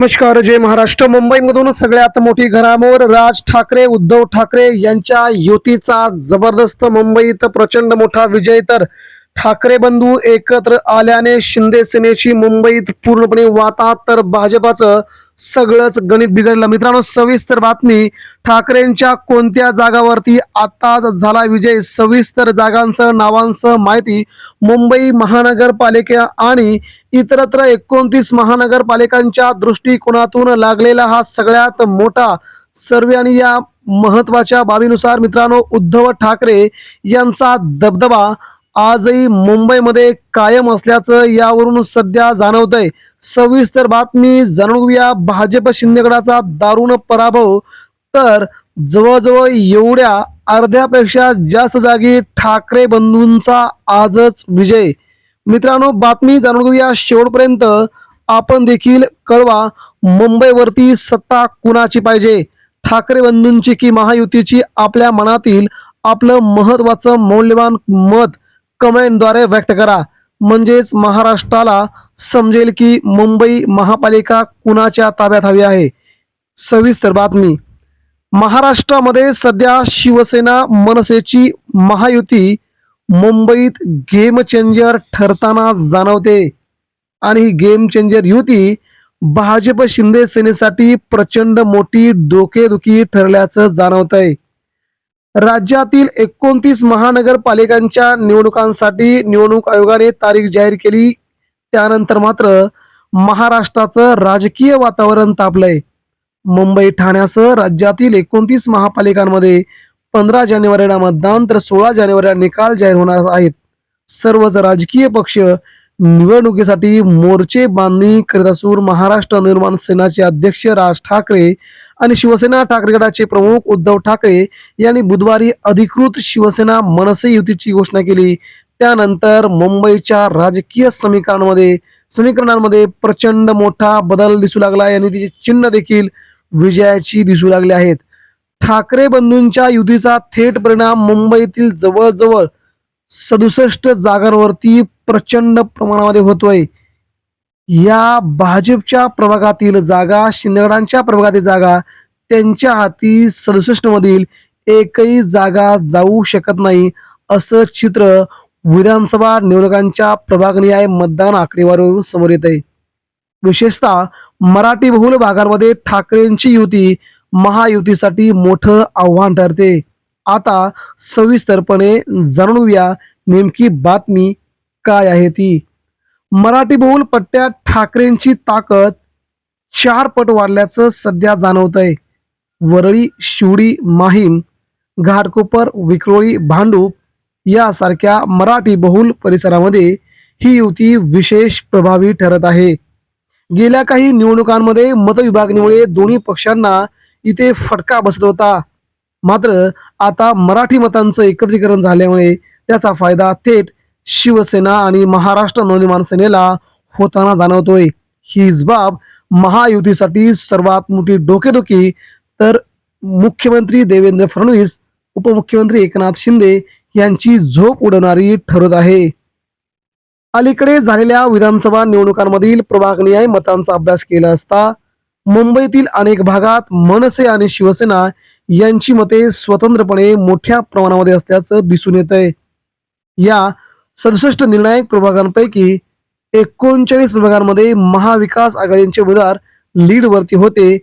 नमस्कार. जय महाराष्ट्र. मुंबईमधून सगळ्यात मोठी घडामोड. राज ठाकरे उद्धव ठाकरे यांच्या युतीचा जबरदस्त मुंबईत प्रचंड मोठा विजय. तर ठाकरे बंधू एकत्र आल्याने शिंदे सेनेची मुंबईत पूर्णपणे वाताहत. तर भाजपाचं सगळंच गणित बिघडलं. मित्रांनो, सविस्तर बातमी. ठाकरेंच्या कोणत्या जागावरती आताच झाला विजय, सविस्तर जागांचं नावांसह माहिती. मुंबई महानगरपालिका आणि इतरत्र 29 महानगरपालिकांच्या दृष्टिकोनातून लागलेला हा सगळ्यात मोठा सर्वे. आणि या महत्वाच्या बाबीनुसार मित्रांनो, उद्धव ठाकरे यांचा दबदबा आजही मुंबईमध्ये कायम असल्याचं यावरून सध्या जाणवतंय. सविस्तर बातमी जाणून घेऊया. भाजप शिंदेगडाचा दारुण पराभव. तर जवळजवळ एवढ्या अर्ध्यापेक्षा जास्त जागी ठाकरे बंधूंचा आजच विजय. मित्रांनो, बातमी जाणून घेऊया शेवटपर्यंत. आपण देखील कळवा, मुंबईवरती सत्ता कुणाची पाहिजे, ठाकरे बंधूंची की महायुतीची? आपल्या मनातील आपलं महत्वाचं मौल्यवान मत कमेंटद्वारे व्यक्त करा. म्हणजेच महाराष्ट्राला समजेल की मुंबई महापालिका कुणाच्या ताब्यात हवी आहे. सविस्तर बातमी. महाराष्ट्रामध्ये सध्या शिवसेना मनसेची महायुती मुंबईत गेम चेंजर ठरताना जाणवते. आणि ही गेम चेंजर युती भाजप शिंदे सेनेसाठी प्रचंड मोठी डोकेदुखी ठरल्याचं जाणवतंय. राज्यातील 29 महानगरपालिकांच्या निवडणुकांसाठी निवडणूक आयोगाने तारीख जाहीर केली. त्यानंतर मात्र महाराष्ट्राचं राजकीय वातावरण तापलंय. मुंबई ठाण्यासह राज्यातील 29 महापालिकांमध्ये 15 जानेवारीला मतदान तर 16 जानेवारीला निकाल जाहीर होणार आहेत. सर्वच राजकीय पक्ष निवडणुकीसाठी मोर्चे बांधणी करीत असून महाराष्ट्र निर्माण सेनाचे अध्यक्ष राज ठाकरे आणि शिवसेना ठाकरे गटाचे प्रमुख उद्धव ठाकरे यांनी बुधवारी अधिकृत शिवसेना मनसे युतीची घोषणा केली. त्यानंतर मुंबईच्या राजकीय समीकरणांमध्ये प्रचंड मोठा बदल दिसू लागला आणि तिचे चिन्ह देखील विजयाची दिसू लागले आहेत. ठाकरे बंधूंच्या युतीचा थेट परिणाम मुंबईतील जवळजवळ 67 जागांवरती प्रचंड प्रमाणामध्ये होतोय. या भाजपच्या प्रभागातील जागा, शिंदेगडांच्या प्रभागातील जागा त्यांच्या हाती 67 मधील एकही जागा जाऊ शकत नाही, असं चित्र विधानसभा निवडणुकांच्या प्रभागनिहाय मतदान आकडेवारीवरून समोर येत आहे. विशेषतः मराठी बहुल भागांमध्ये ठाकरेंची युती महायुतीसाठी मोठं आव्हान ठरते. आता सविस्तरपणे जाणून घेऊया नेमकी बातमी काय आहे ती. मराठी बहुल पट्ट्यात ठाकरेंची ताकद 4 पट वाढल्याचं सध्या जाणवतंय. वरळी, शिवडी, माहीम, घाटकोपर, विक्रोळी, भांडूप यासारख्या मराठी बहुल परिसरामध्ये ही युती विशेष प्रभावी ठरत आहे. गेल्या काही निवडणुकांमध्ये मतविभागणीमुळे दोन्ही पक्षांना इथे फटका बसत होता. मात्र आता मराठी मतांचं एकत्रीकरण झाल्यामुळे त्याचा फायदा थेट शिवसेना आणि महाराष्ट्र नवनिर्माण सेनेला होताना जाणवतोय. हीच बाब महायुतीसाठी सर्वात मोठी डोकेदुखी. तर मुख्यमंत्री देवेंद्र फडणवीस, उपमुख्यमंत्री एकनाथ शिंदे यांची झोप उडवणारी ठरत आहे. अलीकडे झालेल्या विधानसभा निवडणुकांमधील प्रभागनिहाय मतांचा अभ्यास केला असता मुंबईतील अनेक भागात मनसे आणि शिवसेना यांची मते स्वतंत्रपणे मोठ्या प्रमाणामध्ये असल्याचं दिसून येत आहे. या 67 निर्णायक प्रभागांपैकी 39 प्रभागांमध्ये महाविकास आघाडीचे उमेदवार लीडवरती होते.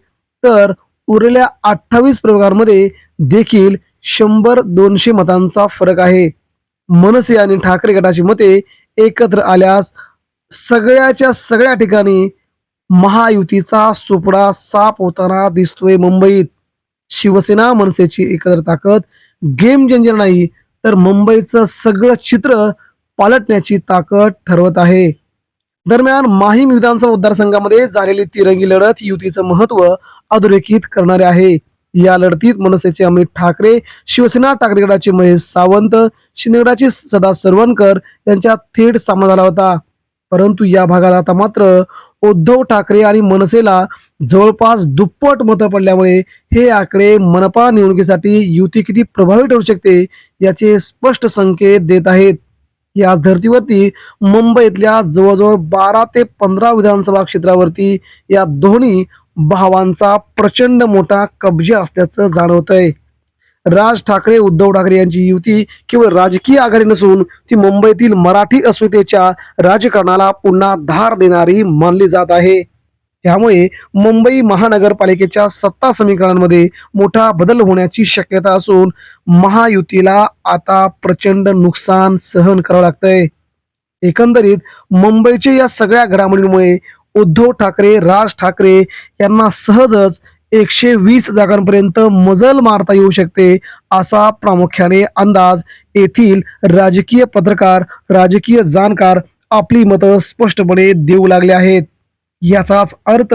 तर उरलेल्या 28 प्रभागांमध्ये देखील 100-200 मतांचा फरक आहे. मनसे आणि ठाकरे गटाची मते एकत्र आल्यास सगळ्याच्या सगळ्या ठिकाणी महायुतीचा सुपडा साफ होताना दिसतोय. मुंबईत शिवसेना मनसेची एकत्र ताकद गेम चेंजर नाही, तर मुंबईचं सगळं चित्र पालटण्याची ताकद ठरवत आहे. दरम्यान माहीम विधानसभा मतदारसंघामध्ये झालेली तिरंगी लढत युतीचं महत्व अधोरेखित करणारे आहे. या लढतीत मनसेचे अमित ठाकरे, शिवसेना ठाकरे गटाचे महेश सावंत, शिंदेगडाचे सदा सरवणकर यांच्यात थेट सामना झाला होता. परंतु या भागात आता मात्र उद्धव ठाकरे आणि मनसेला जवळपास दुप्पट मतं पडल्यामुळे हे आकडे मनपा निवडणुकीसाठी युती किती प्रभावी ठरू शकते याचे स्पष्ट संकेत देत आहेत. याच धर्तीवरती मुंबईतल्या जवळजवळ 12 ते 15 विधानसभा क्षेत्रावरती या दोन्ही भावांचा प्रचंड मोठा कब्जा असल्याचं जाणवतंय. राज ठाकरे उद्धव ठाकरे यांची युती केवळ राजकीय आघाडी नसून ती मुंबईतील मराठी अस्मितेच्या राजकारणाला पुन्हा धार देणारी मानली जात आहे. त्यामुळे मुंबई महानगरपालिकेच्या सत्ता समीकरणांमध्ये मोठा बदल होण्याची शक्यता असून महायुतीला आता प्रचंड नुकसान सहन करावं लागतंय. एकंदरीत मुंबईच्या या सगळ्या घडामोडींमुळे उद्धव ठाकरे, राज ठाकरे यांना सहजच 120 जागांपर्यंत मजल मारता येऊ शकते, असा प्रामुख्याने अंदाज येथील राजकीय पत्रकार, राजकीय जाणकार आपली मतं स्पष्टपणे देऊ लागले आहेत. याचाच अर्थ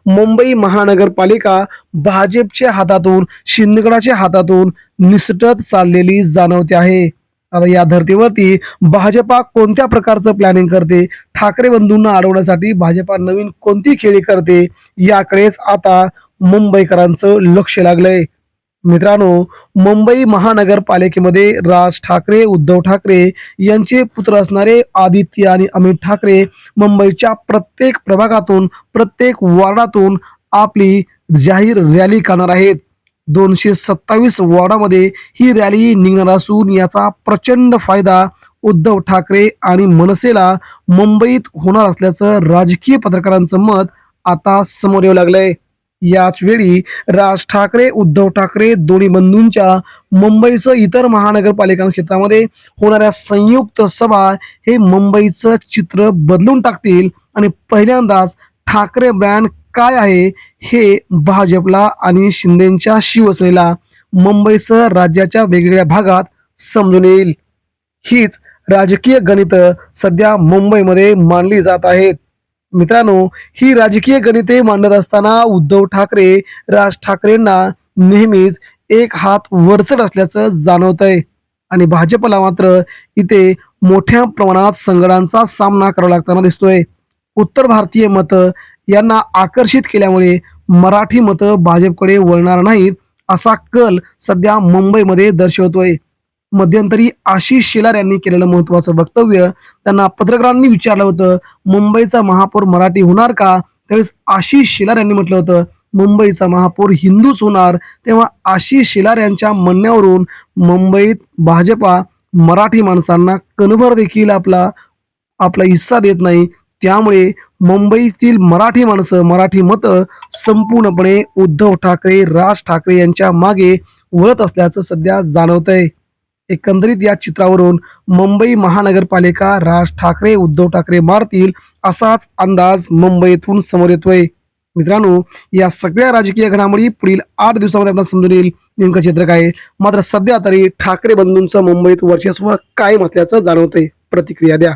मुंबई महानगरपालिका भाजपच्या हातातून, शिंदेगडाच्या हातातून निसटत चाललेली जाणवते आहे. आता या धर्तीवरती भाजपा कोणत्या प्रकारचं प्लॅनिंग करते, ठाकरे बंधूंना अडवण्यासाठी भाजपा नवीन कोणती खेळी करते, याकडेच आता मुंबईकरांचं लक्ष लागलंय. मित्रांनो, मुंबई महानगरपालिकेमध्ये राज ठाकरे, उद्धव ठाकरे यांचे पुत्र असणारे आदित्य आणि अमित ठाकरे मुंबईच्या प्रत्येक प्रभागातून, प्रत्येक वॉर्डातून आपली जाहीर रॅली करणार आहेत. 227 वॉर्डामध्ये ही रॅली निघणार असून याचा प्रचंड फायदा उद्धव ठाकरे आणि मनसेला मुंबईत होणार असल्याचं राजकीय पत्रकारांचं मत आता समोर येऊ लागलंय. याच वेळी राज ठाकरे, उद्धव ठाकरे दोन्ही बंधूंच्या मुंबईसह इतर महानगरपालिका क्षेत्रामध्ये होणाऱ्या संयुक्त सभा हे मुंबईचं चित्र बदलून टाकतील आणि पहिल्यांदाच ठाकरे ब्रँड काय आहे हे भाजपला आणि शिंदेच्या शिवसेनेला मुंबईसह राज्याच्या वेगवेगळ्या भागात समजून येईल. हीच राजकीय गणितं सध्या मुंबईमध्ये मांडली जात आहेत. मित्रांनो, ही राजकीय गणिते मांडत असताना उद्धव ठाकरे, राज ठाकरेंना नेहमीच एक हात वरचढ असल्याचं जाणवतंय आणि भाजपला मात्र इथे मोठ्या प्रमाणात संकटांचा सामना करावा लागताना दिसतोय. उत्तर भारतीय मतं यांना आकर्षित केल्यामुळे मराठी मतं भाजपकडे वळणार नाहीत, असा कल सध्या मुंबईमध्ये दर्शवतोय. मध्यंतरी आशिष शेलार यांनी केलेलं महत्वाचं वक्तव्य त्यांना पत्रकारांनी विचारलं होतं, मुंबईचा महापौर मराठी होणार का? त्यावेळेस आशिष शेलार यांनी म्हटलं होतं, मुंबईचा महापौर हिंदूच होणार. तेव्हा आशिष शेलार यांच्या म्हणण्यावरून मुंबईत भाजपा मराठी माणसांना कणभर देखील आपला हिस्सा देत नाही. त्यामुळे मुंबईतील मराठी माणसं, मराठी मतं संपूर्णपणे उद्धव ठाकरे, राज ठाकरे यांच्या मागे वळत असल्याचं सध्या जाणवतंय. एकंदरीत या चित्रावरून मुंबई महानगरपालिका राज ठाकरे, उद्धव ठाकरे मारतील असाच अंदाज मुंबईतून समोर येतोय. मित्रांनो, या सगळ्या राजकीय घडामोडी पुढील 8 दिवसामध्ये आपल्याला समजून येईल नेमकं चित्र काय. मात्र सध्या तरी ठाकरे बंधूंचं मुंबईत वर्चस्व कायम असल्याचं जाणवतंय. प्रतिक्रिया द्या.